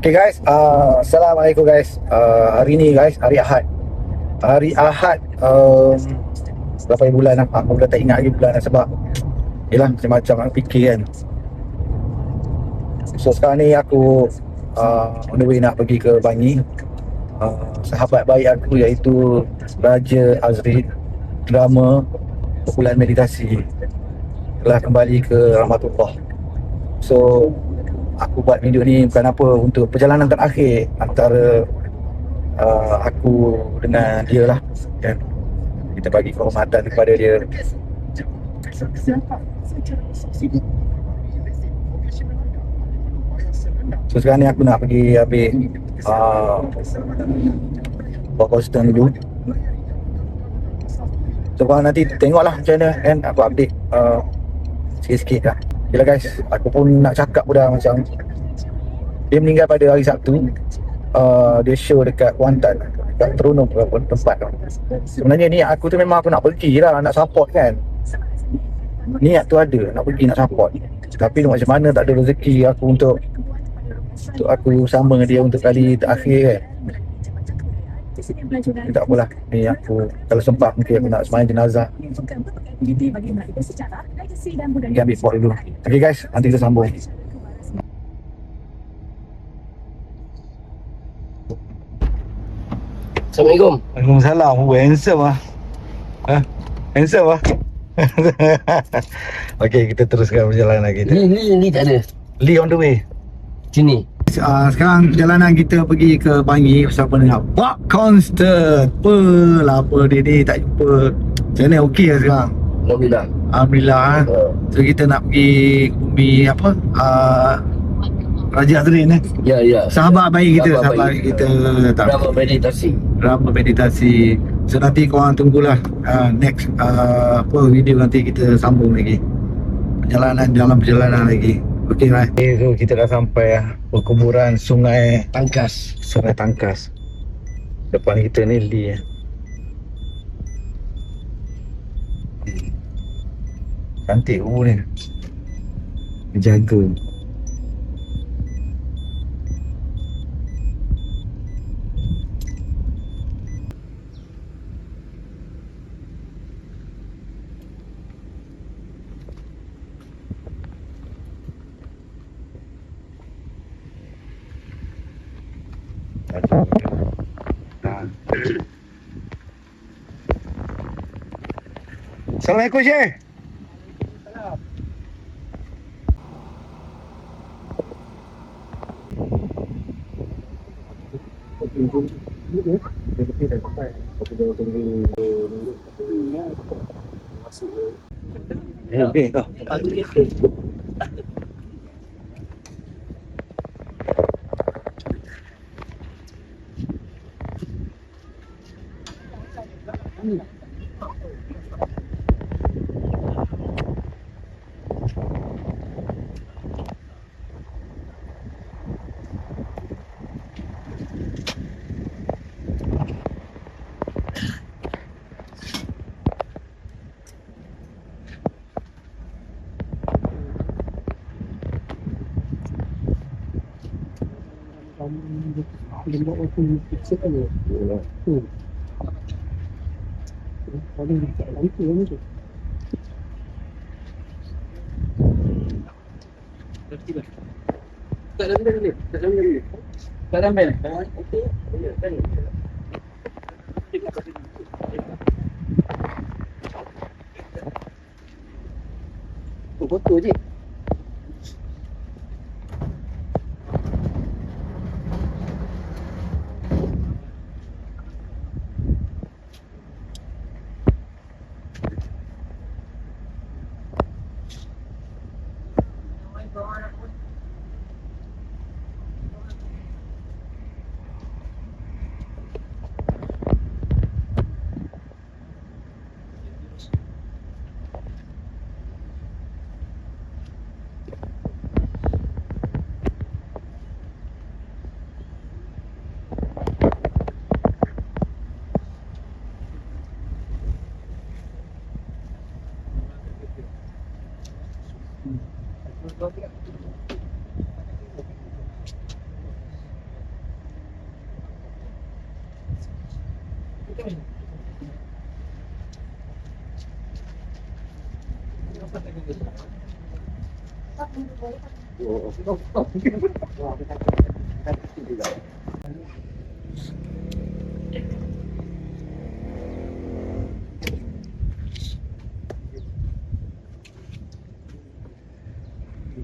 Okay guys, Assalamualaikum guys. Hari ni guys, hari Ahad. Hari Ahad, berapa bulan lah, aku dah tak ingat lagi bulan lah sebab yelah macam-macam aku fikir kan. So sekarang ni aku on the way nak pergi ke Bangi. Sahabat baik aku iaitu Raja Azrin, drama Bulan Meditasi, telah kembali ke Rahmatullah. So aku buat video ni bukan apa, untuk perjalanan terakhir antara aku dengan dia lah kan. Kita bagi kehormatan kepada dia. So sekarang ni aku nak pergi ambil bawa kostum dulu. So korang nanti tengoklah macam mana kan, aku update sikit-sikit lah. Yelah guys, aku pun nak cakap pun dah macam dia meninggal pada hari Sabtu. Dia show dekat Kuantan, dekat Terenung berapa tempat tu. Sebenarnya ni aku tu memang aku nak pergi lah, nak support kan. Niat tu ada, nak pergi nak support. Tapi macam mana tak ada rezeki aku untuk aku sama dengan dia untuk kali terakhir kan. Tak apalah, ni aku kalau sempat mungkin aku nak sembahyang jenazah. Pergi ambil pot dulu. Okay guys, nanti kita sambung. Assalamualaikum. Waalaikumsalam. Handsome lah. Handsome lah. Okay, kita teruskan perjalanan kita. Li tak ada. Lee on the way. Sini. Sekarang perjalanan kita pergi ke Bangi bersama dengan Pak Constant. Apa dia ni tak jumpa. Macam mana, okey lah sekarang? Alhamdulillah. Alhamdulillah. So kita nak pergi bumi apa, Raja Azrin Ya. sahabat baik kita, Sahabat sahabat baik. kita tak Drama meditasi. drama meditasi. So nanti korang tunggulah next video, nanti kita sambung lagi dalam perjalanan lagi. Okey right. Okay, so kita dah sampai perkuburan Sungai Tangkas. Tangkas. Depan kita ni Lee. Cantik ni. Menjaga. Assalamualaikum Syekh. Okey tau. Foto je.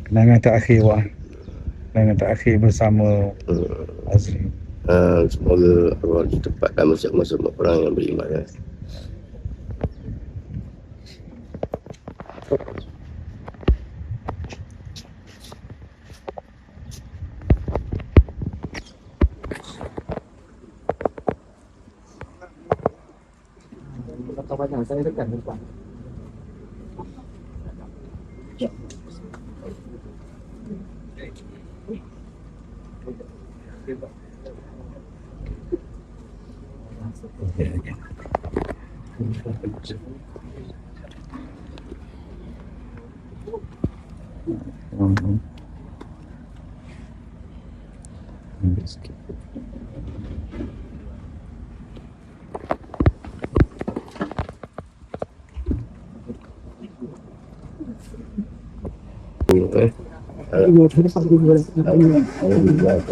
Kenangan terakhir Wak. Kenangan terakhir bersama Azrin. Semoga arwah ditempatkan masuk-masuk orang yang beriman ya. Kawan saya dekat depan.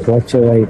Cuaca baik.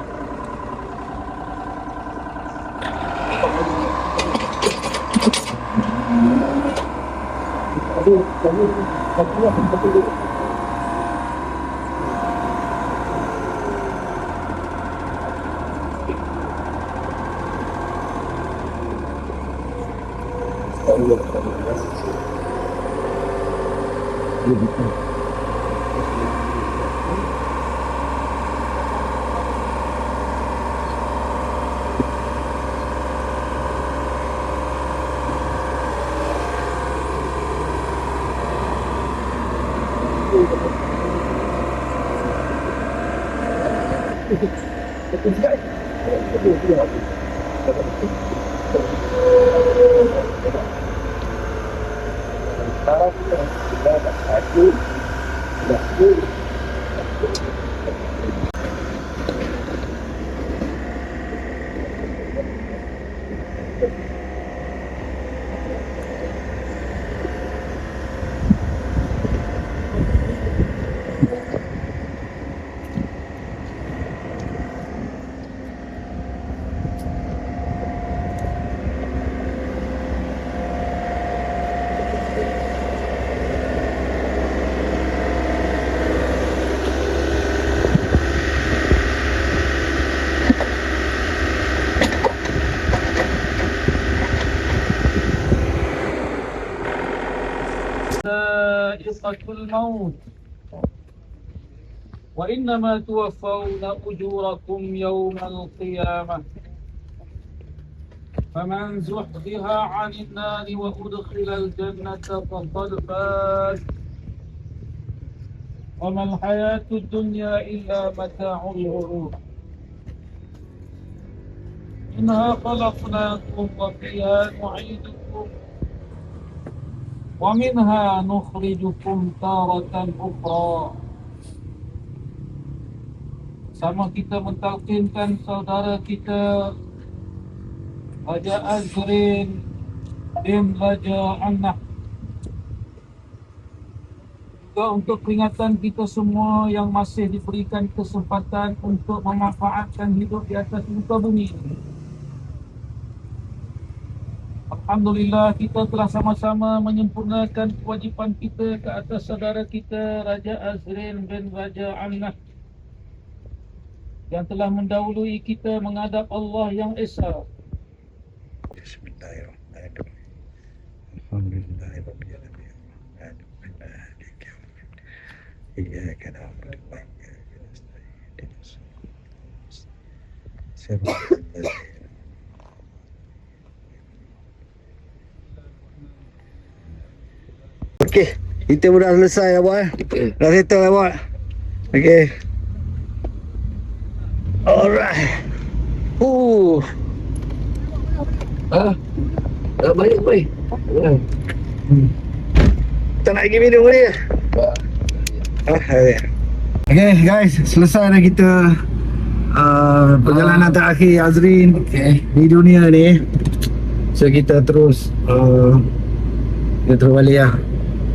ذائقة الموت وإنما توفون أجوركم يوم القيامة فمن زحزح عن النار وأدخل الجنة فقد فاز وما الحياة الدنيا إلا متاع الغرور منها خلقناكم وفيها نعيدكم ومنها نخرجكم تارة أخرى. Sama kita mentalkinkan saudara kita Raja Azrin bin Raja Annah, juga untuk peringatan kita semua yang masih diberikan kesempatan untuk memanfaatkan hidup di atas muka bumi. Alhamdulillah, kita telah sama-sama menyempurnakan kewajipan kita ke atas saudara kita Raja Azrin bin Raja Annah yang telah mendahului kita menghadap Allah yang Esa. Bismillahirrahmanirrahim. Alhamdulillahirabbil alamin. Iyyaka na'budu wa iyyaka nasta'in. Okey, kita dah selesai abang. Dah settle abang. Okey. Alright. Baik. Tak nak pergi minum ni. Okay guys, selesai dah kita perjalanan terakhir Azrin di dunia ni. So kita terus kita terus balik lah.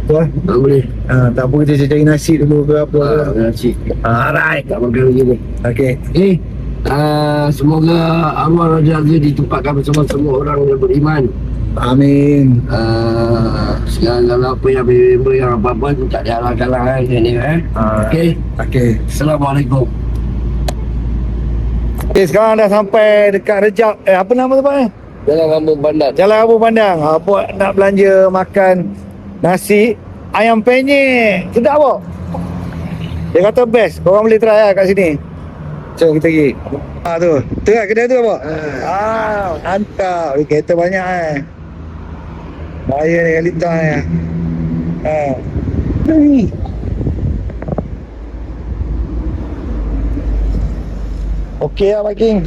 Betul? Tak boleh. Tak apa, kita cari nasi dulu ke apa ke. Nasi. Alright. Tak makan lagi ni. Okay. Okay. Semoga arwah Raja Azri ditempatkan bersama semua orang yang beriman. Amin. Segala apa yang member yang apa-apa pun tak dihalang-halang ni Okay. Okay. Assalamualaikum. Okay, sekarang dah sampai dekat Rejab. Apa nama tempat ni? Jalan Rambut Bandar. Jalan Abu Pandang. Buat nak belanja makan nasi ayam penyet. Sedap tak? Dia kata best. Korang boleh try lah kat sini. Jom kita pergi. Tu. Tengok kedai tu apa? Mantap. Kereta banyak Bahaya ni kali tak ni. Ni. Okey lah parking.